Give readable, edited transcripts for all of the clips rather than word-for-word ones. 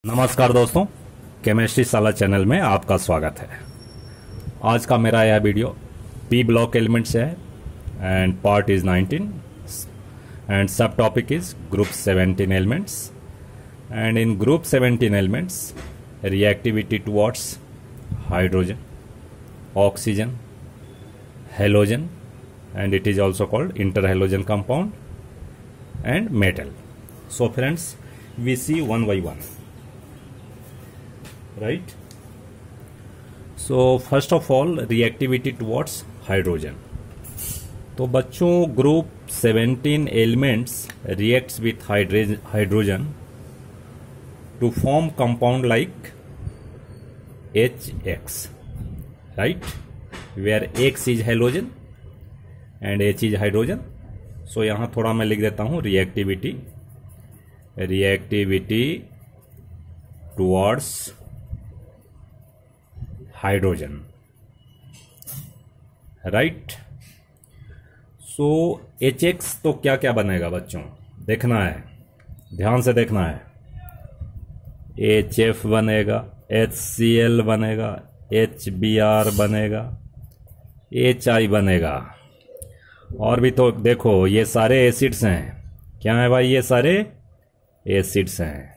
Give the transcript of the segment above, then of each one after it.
नमस्कार दोस्तों, केमिस्ट्री साला चैनल में आपका स्वागत है। आज का मेरा यह वीडियो पी ब्लॉक एलिमेंट्स है एंड पार्ट इज 19 एंड सब topic is group 17 elements and in group 17 elements reactivity towards hydrogen, oxygen, halogen and it is also called interhalogen compound and metal. So friends, we see one by one, right? So first of all, reactivity towards hydrogen. तो बच्चों group 17 elements reacts with hydrogen to form compound like HX, right? Where X is halogen and H is hydrogen. So यहाँ थोड़ा मैं लिख देता हूँ reactivity towards hydrogen, right. So HX तो क्या क्या बनेगा बच्चों, देखना है, ध्यान से देखना है। HF बनेगा, HCl बनेगा, HBr बनेगा, HI बनेगा। और भी तो देखो, ये सारे एसिड्स हैं। क्या है भाई? ये सारे एसिड्स हैं,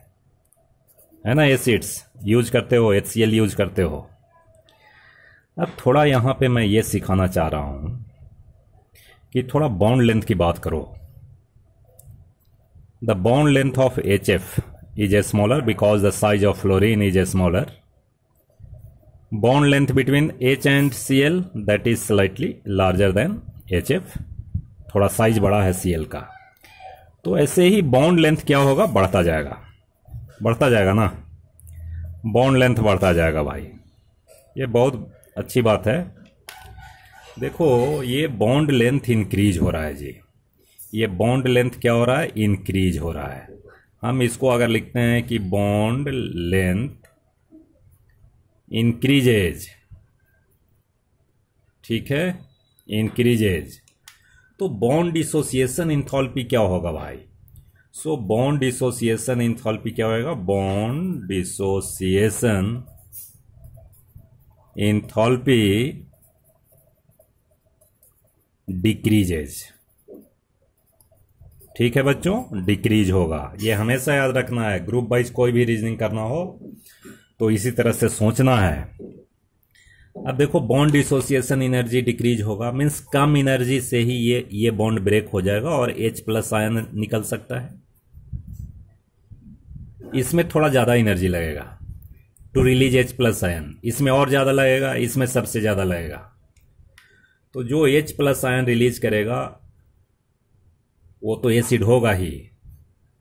है ना। एसिड्स यूज करते हो, HCl यूज करते हो। अब थोड़ा यहाँ पे मैं ये सिखाना चाह रहा हूँ कि थोड़ा बॉन्ड लेंथ की बात करो। The bond length of HF is a smaller because the size of fluorine is a smaller. Bond length between H and Cl that is slightly larger than HF, थोड़ा साइज बड़ा है Cl का। तो ऐसे ही bond length क्या होगा, बढ़ता जाएगा ना, बॉन्ड लेंथ बढ़ता जाएगा भाई। ये बहुत अच्छी बात है। देखो, ये बॉन्ड लेंथ इंक्रीज हो रहा है जी, ये बॉन्ड लेंथ क्या हो रहा है, इंक्रीज हो रहा है। हम इसको अगर लिखते हैं कि बॉन्ड लेंथ इंक्रीजेज, ठीक है, इंक्रीजेज, तो बॉन्ड डिसोसिएशन इंथैल्पी क्या होगा भाई? सो बॉन्ड डिसोसिएशन इंथैल्पी क्या होगा? बॉन्ड डिसोसिएशन इंथैल्पी डिक्रीजेज, ठीक है बच्चों, डिक्रीज होगा। ये हमेशा याद रखना है, ग्रुप वाइज कोई भी रीजनिंग करना हो तो इसी तरह से सोचना है। अब देखो, बॉन्ड डिसोसिएशन एनर्जी डिक्रीज होगा, मीन्स कम एनर्जी से ही ये बॉन्ड ब्रेक हो जाएगा और H प्लस आयन निकल सकता है। इसमें थोड़ा ज्यादा एनर्जी लगेगा to release H plus ion, इसमें और ज्यादा लगेगा, इसमें सबसे ज्यादा लगेगा। तो जो H प्लस आयन रिलीज करेगा वो तो एसिड होगा ही,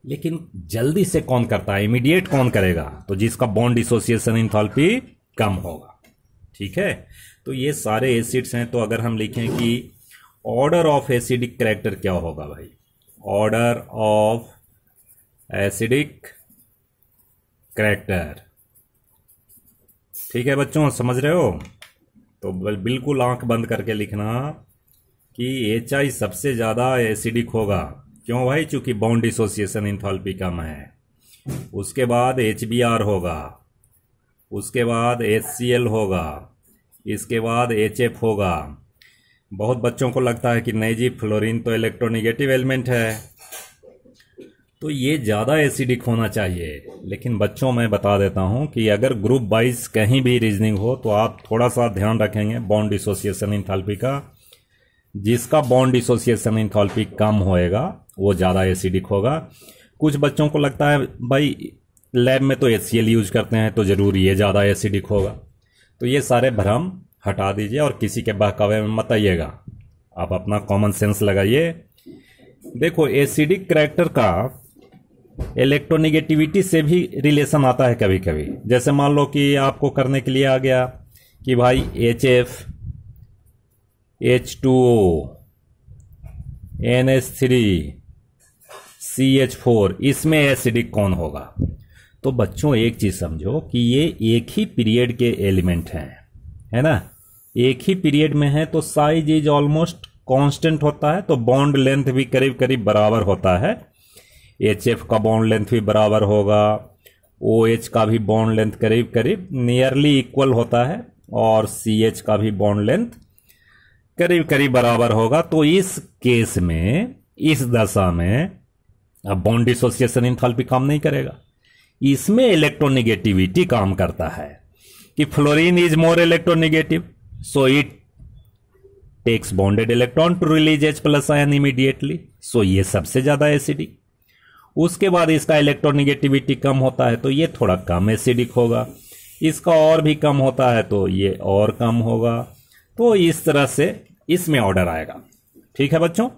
लेकिन जल्दी से कौन करता है, इमीडिएट कौन करेगा? तो जिसका बॉन्ड डिसोसिएशन एंथैल्पी कम होगा, ठीक है। तो ये सारे एसिड्स हैं। तो अगर हम लिखें कि ऑर्डर ऑफ एसिडिक कैरेक्टर क्या होगा भाई, ऑर्डर ऑफ एसिडिक कैरेक्टर, ठीक है बच्चों, समझ रहे हो? तो बिल्कुल आंख बंद करके लिखना कि HI सबसे ज्यादा एसिडिक होगा। क्यों भाई? चूंकि बॉन्ड डिसोसिएशन एंथैल्पी कम है। उसके बाद HBr होगा, उसके बाद HCl होगा, इसके बाद HF होगा। बहुत बच्चों को लगता है कि नहीं जी, फ्लोरीन तो इलेक्ट्रोनेगेटिव एलिमेंट है, तो ये ज़्यादा एसिडिक होना चाहिए। लेकिन बच्चों, मैं बता देता हूं कि अगर ग्रुप वाइज कहीं भी रीजनिंग हो तो आप थोड़ा सा ध्यान रखेंगे बॉन्ड डिसोसिएशन एंथैल्पी का। जिसका बॉन्ड डिसोसिएशन एंथैल्पी कम होएगा वो ज़्यादा एसिडिक होगा। कुछ बच्चों को लगता है भाई लैब में तो HCl यूज करते हैं तो जरूर ये ज़्यादा एसिडिक होगा। तो ये सारे भ्रम हटा दीजिए और किसी के बहकावे में मत आइएगा, आप अपना कॉमन सेंस लगाइए। देखो, एसिडिक कैरेक्टर का इलेक्ट्रोनेगेटिविटी से भी रिलेशन आता है कभी कभी। जैसे मान लो कि आपको करने के लिए आ गया कि भाई HF, H2O, NH3, CH4, इसमें एसिडिक कौन होगा? तो बच्चों एक चीज समझो कि ये एक ही पीरियड के एलिमेंट हैं, है ना, एक ही पीरियड में है, तो साइज इज ऑलमोस्ट कांस्टेंट होता है, तो बॉन्ड लेंथ भी करीब करीब बराबर होता है। HF का बॉन्ड लेंथ भी बराबर होगा, OH का भी बॉन्ड लेंथ करीब करीब नियरली इक्वल होता है और CH का भी बॉन्ड लेंथ करीब करीब बराबर होगा। तो इस केस में, इस दशा में अब बॉन्ड डिसोसिएशन एंथैल्पी काम नहीं करेगा, इसमें इलेक्ट्रोनेगेटिविटी काम करता है कि fluorine is more electronegative, so it takes bonded electron to release H+ ion immediately, so ये सबसे ज्यादा एसिडिक। उसके बाद इसका इलेक्ट्रोनेगेटिविटी कम होता है तो ये थोड़ा कम एसिडिक होगा, इसका और भी कम होता है तो ये और कम होगा। तो इस तरह से इसमें ऑर्डर आएगा। ठीक है बच्चों,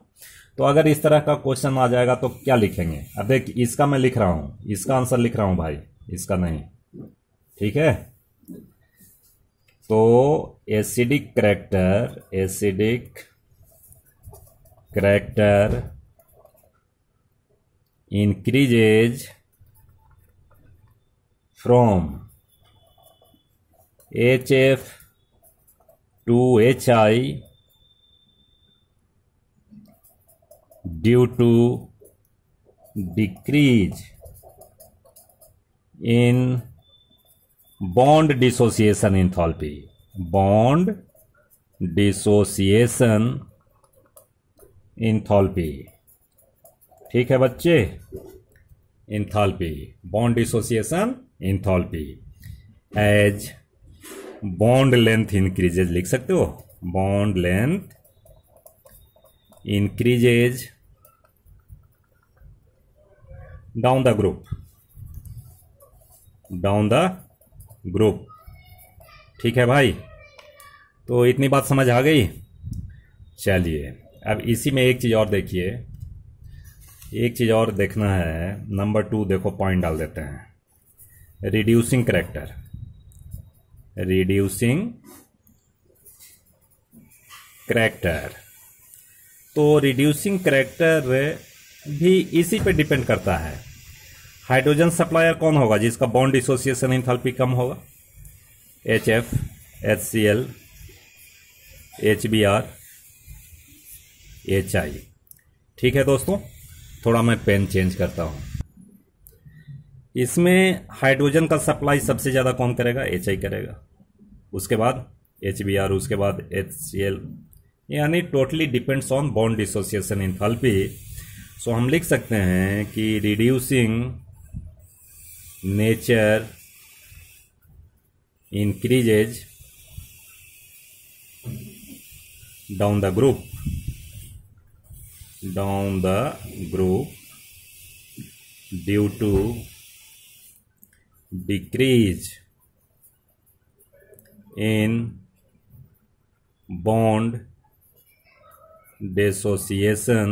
तो अगर इस तरह का क्वेश्चन आ जाएगा तो क्या लिखेंगे? अब देख, इसका मैं लिख रहा हूं, इसका आंसर लिख रहा हूं भाई, इसका नहीं। ठीक है, तो acidic character increases from HF to HI due to decrease in bond dissociation enthalpy. Bond dissociation enthalpy. ठीक है बच्चे, enthalpy, bond dissociation enthalpy as bond length increases, लिख सकते हो, bond length increases down the group. ठीक है भाई, तो इतनी बात समझ आ गई। चलिए अब इसी में एक चीज और देखिए, एक चीज और देखना है। नंबर 2 देखो, पॉइंट डाल देते हैं। रिड्यूसिंग करैक्टर, तो रिड्यूसिंग करैक्टर भी इसी पे डिपेंड करता है। हाइड्रोजन सप्लायर कौन होगा जिसका बॉन्ड डिसोसिएशन एंथैल्पी कम होगा? HF, HCl, HBr, HI। ठीक है दोस्तों, थोड़ा मैं पेन चेंज करता हूं। इसमें हाइड्रोजन का सप्लाई सबसे ज्यादा कौन करेगा? HI करेगा, उसके बाद HBr, उसके बाद HCl, यानी totally depends on bond dissociation enthalpy. So हम लिख सकते हैं कि reducing nature increases down the group due to decrease in bond dissociation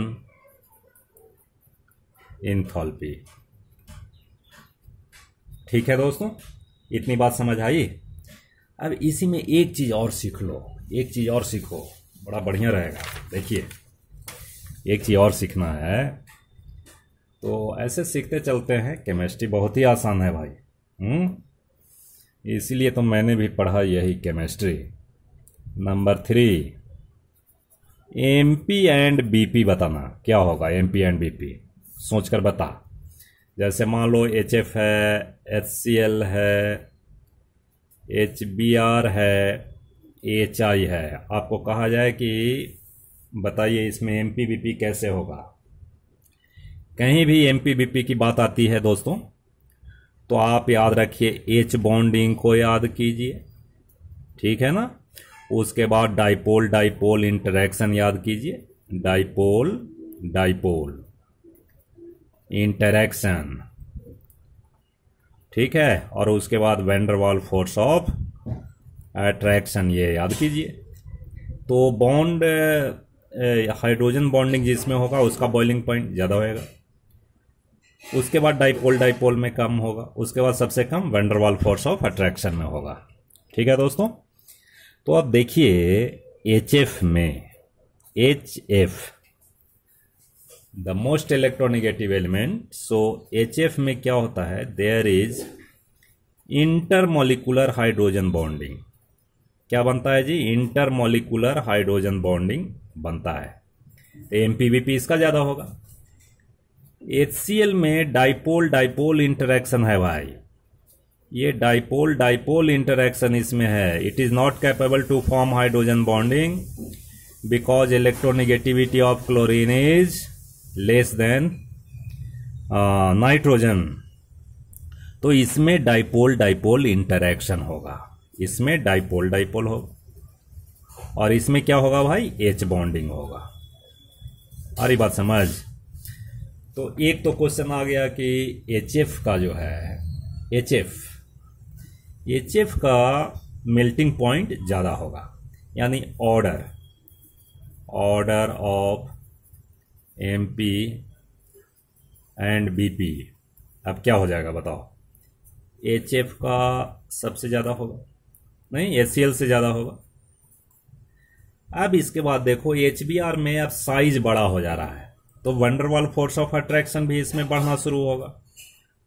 enthalpy। ठीक है दोस्तों, इतनी बात समझ आई। अब इसी में एक चीज और सीख लो, एक चीज और सीखो, बड़ा बढ़िया रहेगा। देखिए, एक चीज और सीखना है, तो ऐसे सीखते चलते हैं। केमिस्ट्री बहुत ही आसान है भाई, इसीलिए तो मैंने भी पढ़ा यही chemistry. Number 3, MP and BP बताना क्या होगा। MP एंड BP सोचकर बता। जैसे मान लो HF है, HCl है, HBr है, HI है, आपको कहा जाए कि बताइए इसमें MP-BP कैसे होगा। कहीं भी MP-BP की बात आती है दोस्तों, तो आप याद रखिए H बॉन्डिंग को याद कीजिए, ठीक है ना। उसके बाद डाइपोल डाइपोल इंटरेक्शन याद कीजिए, डाइपोल डाइपोल इंटरेक्शन, ठीक है। और उसके बाद van der Waals force of attraction, ये याद कीजिए। तो बॉन्ड हाइड्रोजन बॉन्डिंग जिसमें होगा उसका बॉइलिंग पॉइंट ज़्यादा होएगा, उसके बाद डाइपोल डाइपोल में कम होगा, उसके बाद सबसे कम van der Waals force of attraction में होगा, ठीक है दोस्तों। तो अब देखिए HF में, HF the most electronegative element. So HF में क्या होता है, there is intermolecular hydrogen bonding. क्या बनता है जी? इंटरमोलिकुलर हाइड्रोजन बॉन्डिंग बनता है। MP-BP इसका ज्यादा होगा। HCl में डाइपोल डाइपोल इंटरेक्शन है भाई, ये डाइपोल डाइपोल इंटरेक्शन इसमें है। It is not capable to form hydrogen bonding because electronegativity of chlorine is less than nitrogen. तो इसमें डाइपोल डाइपोल इंटरेक्शन होगा, इसमें डाइपोल डाइपोल होगा, और इसमें क्या होगा भाई, एच बॉन्डिंग होगा। अरे बात समझ। तो एक तो क्वेश्चन आ गया कि HF का जो है HF का मेल्टिंग पॉइंट ज़्यादा होगा, यानी order of MP and BP। अब क्या हो जाएगा बताओ, HF का सबसे ज़्यादा होगा, नहीं HCl से ज़्यादा होगा। अब इसके बाद देखो HBr में अब साइज बड़ा हो जा रहा है, तो वंडरवाल फोर्स ऑफ अट्रैक्शन भी इसमें बढ़ना शुरू होगा,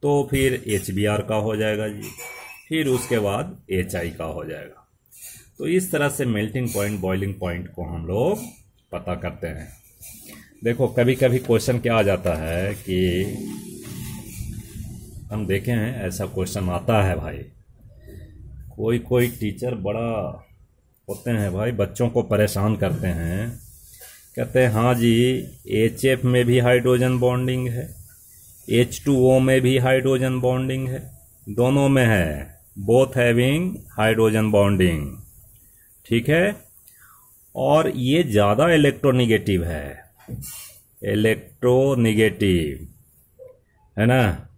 तो फिर HBr का हो जाएगा जी, फिर उसके बाद HI का हो जाएगा। तो इस तरह से मेल्टिंग पॉइंट बॉइलिंग पॉइंट को हम लोग पता करते हैं। देखो कभी कभी क्वेश्चन क्या आ जाता है कि हम देखे हैं ऐसा क्वेश्चन आता है भाई, कोई टीचर बड़ा होते हैं भाई, बच्चों को परेशान करते हैं, कहते हैं हाँ जी HF में भी हाइड्रोजन बॉन्डिंग है, H2O में भी हाइड्रोजन बॉन्डिंग है, दोनों में है, बोथ हैविंग हाइड्रोजन बॉन्डिंग, ठीक है। और ये ज़्यादा इलेक्ट्रोनिगेटिव है, इलेक्ट्रोनिगेटिव है ना,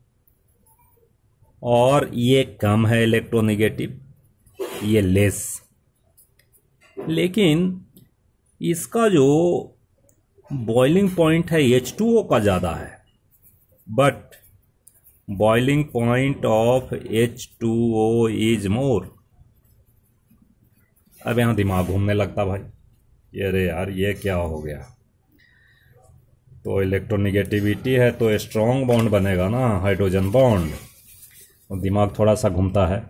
और ये कम है इलेक्ट्रोनिगेटिव, ये लेस। लेकिन इसका जो बॉइलिंग पॉइंट है H2O का ज़्यादा है, but boiling point of H2O is more. अब यहाँ दिमाग घूमने लगता भाई, अरे यार ये क्या हो गया, तो इलेक्ट्रोनिगेटिविटी है तो स्ट्रॉन्ग बॉन्ड बनेगा ना, हाइड्रोजन बॉन्ड, और दिमाग थोड़ा सा घूमता है।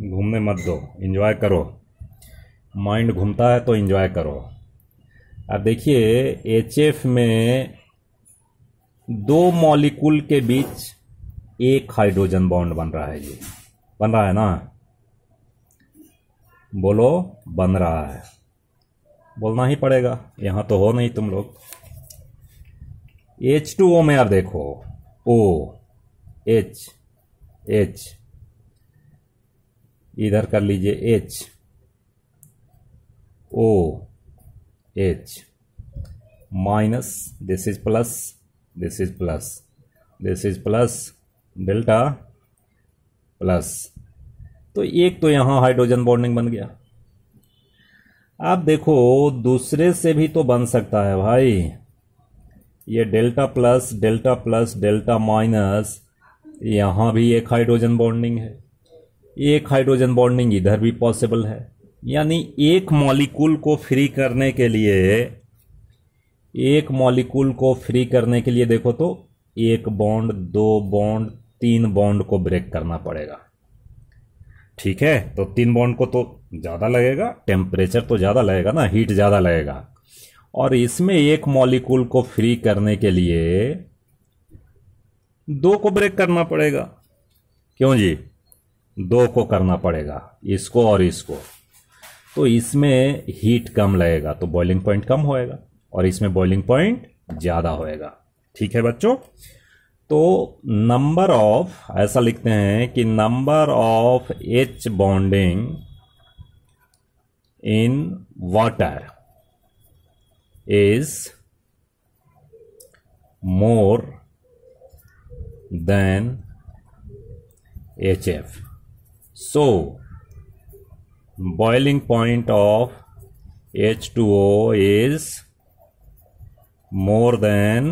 घूमने मत दो, एंजॉय करो, माइंड घूमता है तो एंजॉय करो। अब देखिए HF में दो मॉलिक्यूल के बीच एक हाइड्रोजन बॉन्ड बन रहा है, ये बन रहा है ना, बोलो बन रहा है, बोलना ही पड़ेगा, यहां तो हो नहीं तुम लोग। H2O में आप देखो O H H, इधर कर लीजिए H O H minus, this is plus, this is plus, this is plus, delta plus, तो एक तो यहां हाइड्रोजन बॉन्डिंग बन गया। आप देखो दूसरे से भी तो बन सकता है भाई, ये delta plus delta plus delta minus, यहां भी एक हाइड्रोजन बॉन्डिंग है, एक हाइड्रोजन बॉन्डिंग इधर भी पॉसिबल है। यानी एक मॉलिक्यूल को फ्री करने के लिए, एक मॉलिक्यूल को फ्री करने के लिए देखो तो एक बॉन्ड, दो बॉन्ड, तीन बॉन्ड को ब्रेक करना पड़ेगा, ठीक है। तो तीन बॉन्ड को तो ज़्यादा लगेगा, टेम्परेचर तो ज़्यादा लगेगा ना, हीट ज़्यादा लगेगा, और इसमें एक मॉलिक्यूल को फ्री करने के लिए दो को ब्रेक करना पड़ेगा, क्यों जी, दो को करना पड़ेगा, इसको और इसको, तो इसमें हीट कम लगेगा तो बॉइलिंग पॉइंट कम होएगा, और इसमें बॉइलिंग पॉइंट ज़्यादा होएगा, ठीक है बच्चों। तो नंबर ऑफ, ऐसा लिखते हैं कि number of H bonding in water is more then HF, so boiling point of H2O is more than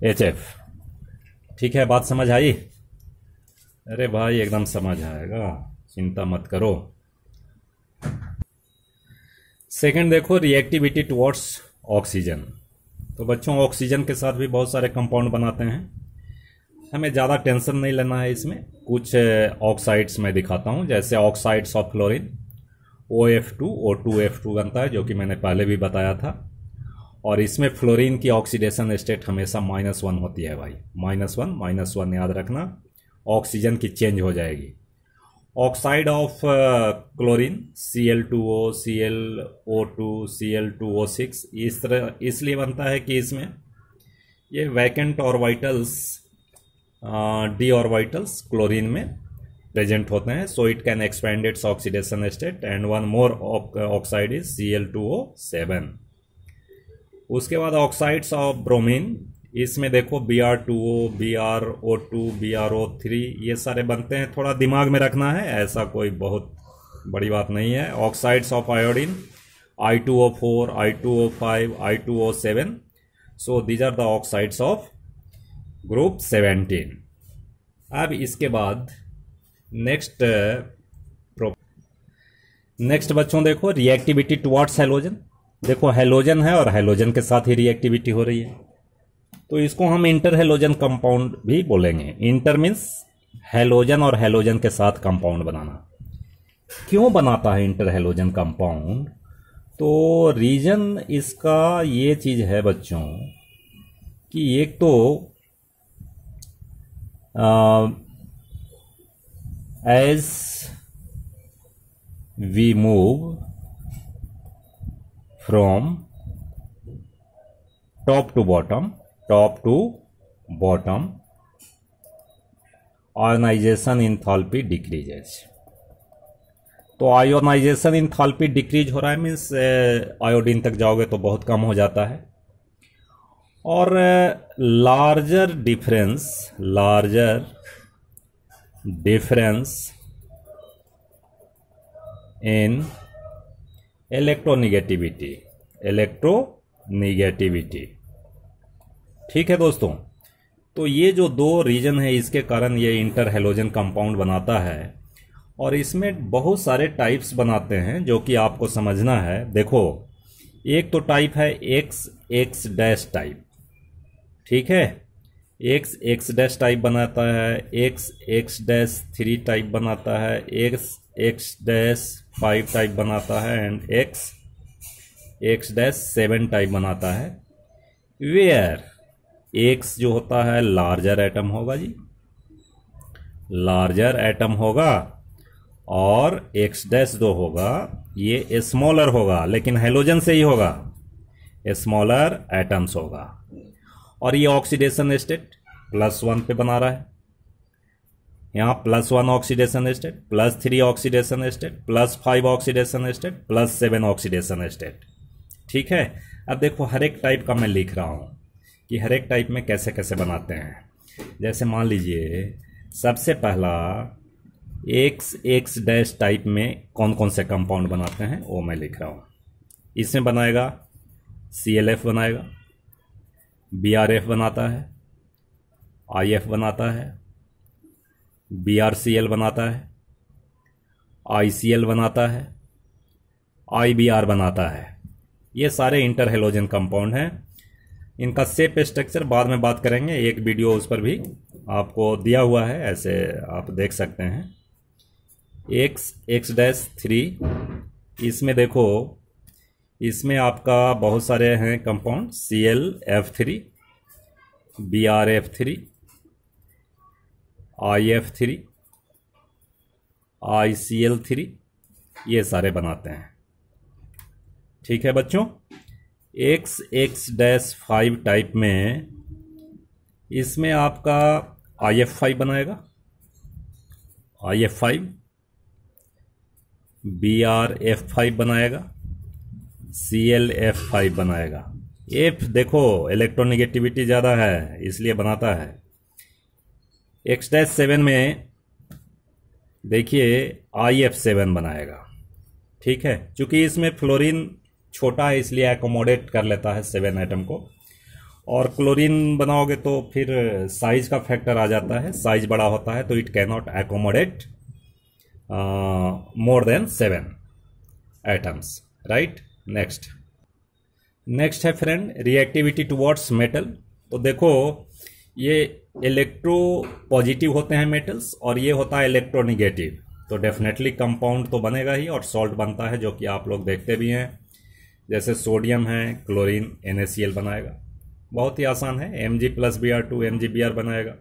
HF, ठीक है, बात समझ आई? अरे भाई एकदम समझ आएगा, चिंता मत करो। सेकंड देखो, रिएक्टिविटी टुवर्ड्स ऑक्सीजन। तो बच्चों ऑक्सीजन के साथ भी बहुत सारे कंपाउंड बनाते हैं, हमें ज़्यादा टेंशन नहीं लेना है इसमें। कुछ ऑक्साइड्स मैं दिखाता हूँ, जैसे oxides of chlorine OF2 O2F2 बनता है, जो कि मैंने पहले भी बताया था, और इसमें फ्लोरीन की ऑक्सीडेशन स्टेट हमेशा -1 होती है भाई, -1 याद रखना। ऑक्सीजन की चेंज हो जाएगी। Oxide of chlorine Cl2O, ClO2, Cl2O6 इस तरह इसलिए बनता है कि इसमें ये vacant orbitals D orbitals chlorine में प्रेजेंट होते हैं, so it can expand its oxidation state and one more oxide is Cl2O7। उसके बाद ऑक्साइड्स ऑफ ब्रोमीन, इसमें देखो Br2O, BrO2, BrO3 ये सारे बनते हैं, थोड़ा दिमाग में रखना है, ऐसा कोई बहुत बड़ी बात नहीं है। Oxides of iodine I2O4, I2O5, I2O7, so these are the oxides of group 17। अब इसके बाद नेक्स्ट बच्चों देखो रिएक्टिविटी टुवर्ड्स हैलोजन। देखो हैलोजन है और हैलोजन के साथ ही रिएक्टिविटी हो रही है, तो इसको हम इंटर हैलोजन कंपाउंड भी बोलेंगे। इंटर मीन्स हैलोजन और हैलोजन के साथ कंपाउंड बनाना। क्यों बनाता है इंटर हैलोजन कंपाउंड? तो रीजन इसका ये चीज है बच्चों कि एक तो as we move from top to bottom ionisation enthalpy decreases. तो आयोनाइजेशन इंथैल्पी डिक्रीज हो रहा है मीन्स आयोडीन तक जाओगे तो बहुत कम हो जाता है। और लार्जर डिफरेंस इन इलेक्ट्रोनिगेटिविटी। ठीक है दोस्तों, तो ये जो दो रीजन है इसके कारण ये इंटर हैलोजन कंपाउंड बनाता है, और इसमें बहुत सारे टाइप्स बनाते हैं जो कि आपको समझना है। देखो एक तो टाइप है एक्स डैश टाइप, ठीक है, एक्स डैश टाइप बनाता है, एक्स डैश 3 टाइप बनाता है, एक्स डैश 5 टाइप बनाता है एंड एक्स डैश 7 टाइप बनाता है। वेयर एक्स जो होता है लार्जर एटम होगा जी, लार्जर एटम होगा, और एक्स डैश जो होगा ये स्मॉलर होगा, लेकिन हैलोजन से ही होगा, स्मॉलर एटम्स होगा। और ये ऑक्सीडेशन स्टेट +1 पे बना रहा है, यहाँ +1 oxidation state, +3 oxidation state, +5 oxidation state, +7 oxidation state. ठीक है, अब देखो हर एक टाइप का मैं लिख रहा हूँ कि हर एक टाइप में कैसे कैसे बनाते हैं। जैसे मान लीजिए सबसे पहला एक्स डैश टाइप में कौन कौन से कंपाउंड बनाते हैं वो मैं लिख रहा हूँ। इसमें बनाएगा ClF बनाएगा, BrF बनाता है, IF बनाता है, BrCl बनाता है, ICl बनाता है, IBr बनाता है। ये सारे इंटर हैलोजन कंपाउंड हैं। इनका शेप स्ट्रक्चर बाद में बात करेंगे, एक वीडियो उस पर भी आपको दिया हुआ है, ऐसे आप देख सकते हैं। एक्स-3 इसमें देखो, इसमें आपका बहुत सारे हैं compound, ClF3, BrF3, IF3, ICl3, ये सारे बनाते हैं। ठीक है बच्चों, X-5 टाइप में इसमें आपका IF5 बनाएगा, IF5, BrF5 बनाएगा, ClF5 बनाएगा। F देखो इलेक्ट्रोनिगेटिविटी ज़्यादा है इसलिए बनाता है। X-7 में देखिए IF7 बनाएगा। ठीक है, चूंकि इसमें फ्लोरीन छोटा है इसलिए एकोमोडेट कर लेता है 7 एटम को, और क्लोरीन बनाओगे तो फिर साइज का फैक्टर आ जाता है, साइज बड़ा होता है तो it can not accommodate more than 7 atoms, right. Next है फ्रेंड रिएक्टिविटी टुवर्ड्स मेटल। तो देखो ये इलेक्ट्रो पॉजिटिव होते हैं मेटल्स और ये होता है इलेक्ट्रोनिगेटिव, तो डेफिनेटली कंपाउंड तो बनेगा ही, और सॉल्ट बनता है जो कि आप लोग देखते भी हैं। जैसे सोडियम है, क्लोरीन NaCl बनाएगा, बहुत ही आसान है। Mg+Br2 MgBr बनाएगा।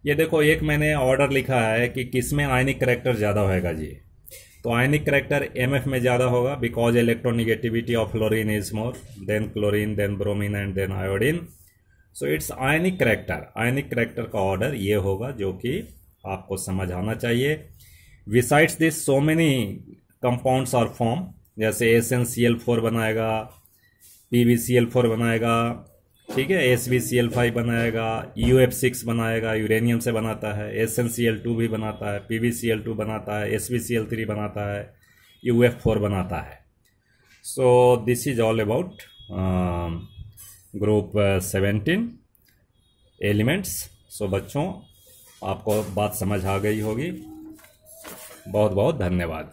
ये देखो एक मैंने ऑर्डर लिखा है कि किस में आयनिक करेक्टर ज़्यादा होएगा जी। तो आयनिक करेक्टर MF में ज़्यादा होगा because electronegativity of fluorine is more than chlorine then bromine and then iodine. So it's ionic character. Ionic character का ऑर्डर ये होगा जो कि आपको समझ आना चाहिए। Besides this so many compounds are form, जैसे SnCl4 बनाएगा, PbCl4 बनाएगा, ठीक है, SbCl5 बनाएगा, UF6 बनाएगा, यूरेनियम से बनाता है, SnCl2 भी बनाता है, PbCl2 बनाता है, SbCl3 बनाता है, UF4 बनाता है। So this is all about group 17 elements. सो बच्चों आपको बात समझ आ गई होगी। बहुत बहुत धन्यवाद।